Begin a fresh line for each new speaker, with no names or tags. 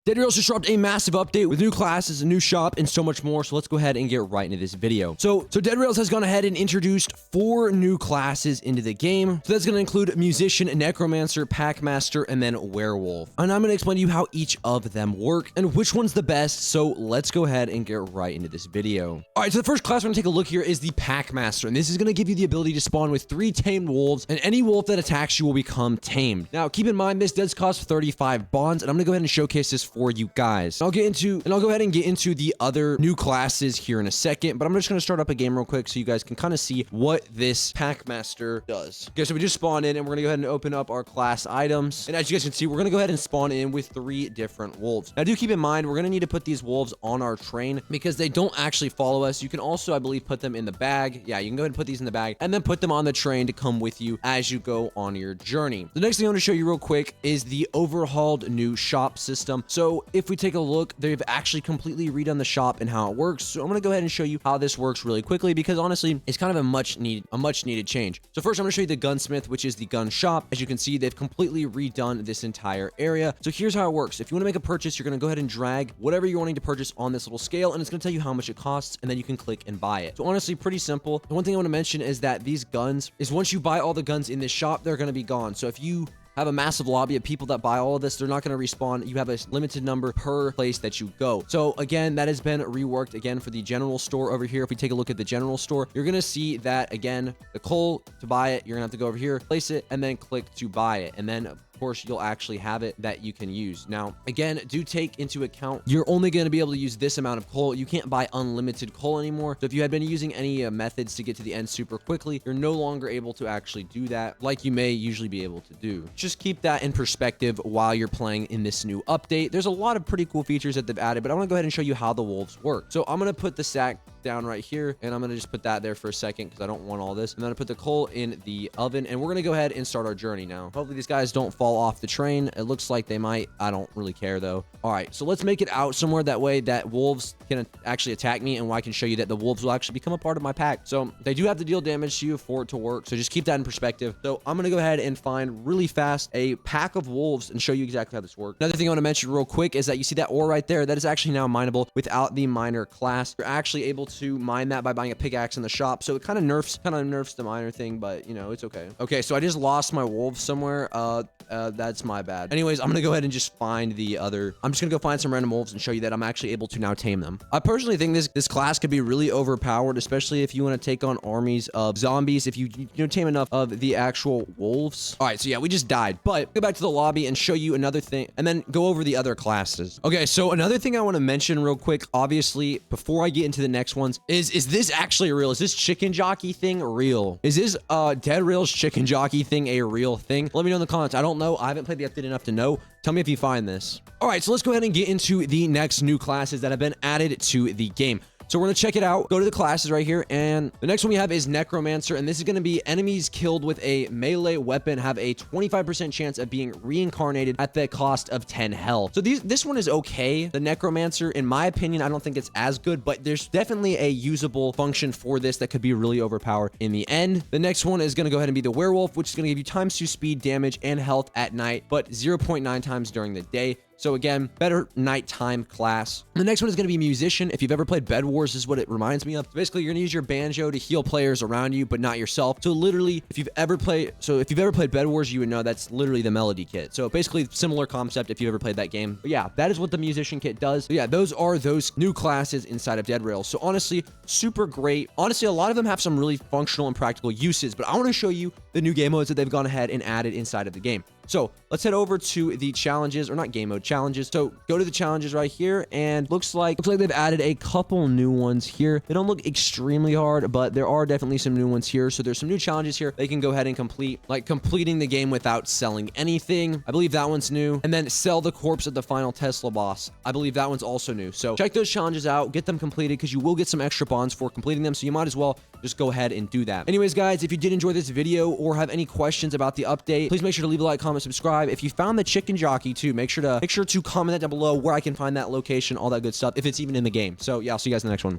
Dead Rails just dropped a massive update with new classes, a new shop, and so much more. So let's go ahead and get right into this video. So Dead Rails has gone ahead and introduced 4 new classes into the game. So that's going to include Musician, Necromancer, Packmaster, and then Werewolf. And I'm going to explain to you how each of them work and which one's the best. So let's go ahead and get right into this video. All right, so the first class we're going to take a look here is the Packmaster. And this is going to give you the ability to spawn with 3 tamed wolves, and any wolf that attacks you will become tamed. Now, keep in mind, this does cost 35 bonds, and I'm going to go ahead and showcase this for you guys. I'll go ahead and get into the other new classes here in a second, but I'm just going to start up a game real quick so you guys can kind of see what this Packmaster does. Okay, so we just spawned in, and we're going to go ahead and open up our class items. And as you guys can see, we're going to go ahead and spawn in with 3 different wolves. Now, do keep in mind, we're going to need to put these wolves on our train because they don't actually follow us. You can also, I believe, put them in the bag. Yeah, you can go ahead and put these in the bag and then put them on the train to come with you as you go on your journey. The next thing I want to show you real quick is the overhauled new shop system. So if we take a look, they've actually completely redone the shop and how it works. So I'm going to go ahead and show you how this works really quickly because honestly, it's kind of a much needed change. So first, I'm going to show you the gunsmith, which is the gun shop. As you can see, they've completely redone this entire area. So here's how it works. If you want to make a purchase, you're going to go ahead and drag whatever you're wanting to purchase on this little scale, and it's going to tell you how much it costs, and then you can click and buy it. So honestly, pretty simple. The one thing I want to mention is that these guns is once you buy all the guns in this shop, they're going to be gone. So if you have a massive lobby of people that buy all of this, they're not going to respawn. You have a limited number per place that you go. So again, that has been reworked again for the general store over here. If we take a look at the general store, you're going to see that again, the coal to buy it, you're going to have to go over here, place it, and then click to buy it. And then of course, you'll actually have it that you can use. Now, again, do take into account, you're only going to be able to use this amount of coal. You can't buy unlimited coal anymore. So if you had been using any methods to get to the end super quickly, you're no longer able to actually do that like you may usually be able to do. Just keep that in perspective while you're playing in this new update. There's a lot of pretty cool features that they've added, but I want to go ahead and show you how the wolves work. So I'm going to put the sack down right here, and I'm going to just put that there for a second because I don't want all this. And then I put the coal in the oven, and we're going to go ahead and start our journey now. Hopefully these guys don't fall off the train. It looks like they might. I don't really care though. All right, so let's make it out somewhere that way that wolves can actually attack me, and I can show you that the wolves will actually become a part of my pack. So they do have to deal damage to you for it to work, so just keep that in perspective. So I'm going to go ahead and find really fast a pack of wolves and show you exactly how this works. Another thing I want to mention real quick is that you see that ore right there, that is actually now mineable without the miner class. You're actually able to mine that by buying a pickaxe in the shop, so it kind of nerfs the miner thing, but you know, it's okay. Okay, so I just lost my wolves somewhere. That's my bad. Anyways, I'm gonna go ahead and just find the other. I'm just gonna go find some random wolves and show you that I'm actually able to now tame them. I personally think this class could be really overpowered, especially if you want to take on armies of zombies, if you tame enough of the actual wolves. All right, so yeah, we just died, but go back to the lobby and show you another thing and then go over the other classes. Okay, so another thing I want to mention real quick, obviously, before I get into the next ones, is this actually real? Is this chicken jockey thing real? Is this Dead Rails chicken jockey thing a real thing? Let me know in the comments. I don't know. I haven't played the update enough to know. Tell me if you find this. All right, so let's go ahead and get into the next new classes that have been added to the game. So we're going to check it out. Go to the classes right here. And the next one we have is Necromancer. And this is going to be enemies killed with a melee weapon have a 25% chance of being reincarnated at the cost of 10 health. So this one is okay. The Necromancer, in my opinion, I don't think it's as good, but there's definitely a usable function for this that could be really overpowered in the end. The next one is going to go ahead and be the Werewolf, which is going to give you ×2 speed, damage, and health at night, but 0.9 times during the day. So again, better nighttime class. The next one is going to be Musician. If you've ever played Bed Wars, this is what it reminds me of. So basically, you're going to use your banjo to heal players around you, but not yourself. So literally, if you've ever played Bed Wars, you would know that's literally the melody kit. So basically, similar concept if you've ever played that game. But yeah, that is what the Musician kit does. So yeah, those are those new classes inside of Dead Rails. So honestly, super great. Honestly, a lot of them have some really functional and practical uses, but I want to show you the new game modes that they've gone ahead and added inside of the game. So let's head over to the challenges, or not game mode, challenges. So go to the challenges right here, and looks like they've added a couple new ones here. They don't look extremely hard, but there are definitely some new ones here. So there's some new challenges here they can go ahead and complete, like completing the game without selling anything. I believe that one's new. And then sell the corpse of the final Tesla boss. I believe that one's also new. So check those challenges out, get them completed, because you will get some extra bonds for completing them. So you might as well just go ahead and do that. Anyways, guys, if you did enjoy this video or have any questions about the update, please make sure to leave a like, comment, subscribe. If you found the chicken jockey too, make sure to comment that down below where I can find that location, all that good stuff, if it's even in the game. So yeah, I'll see you guys in the next one.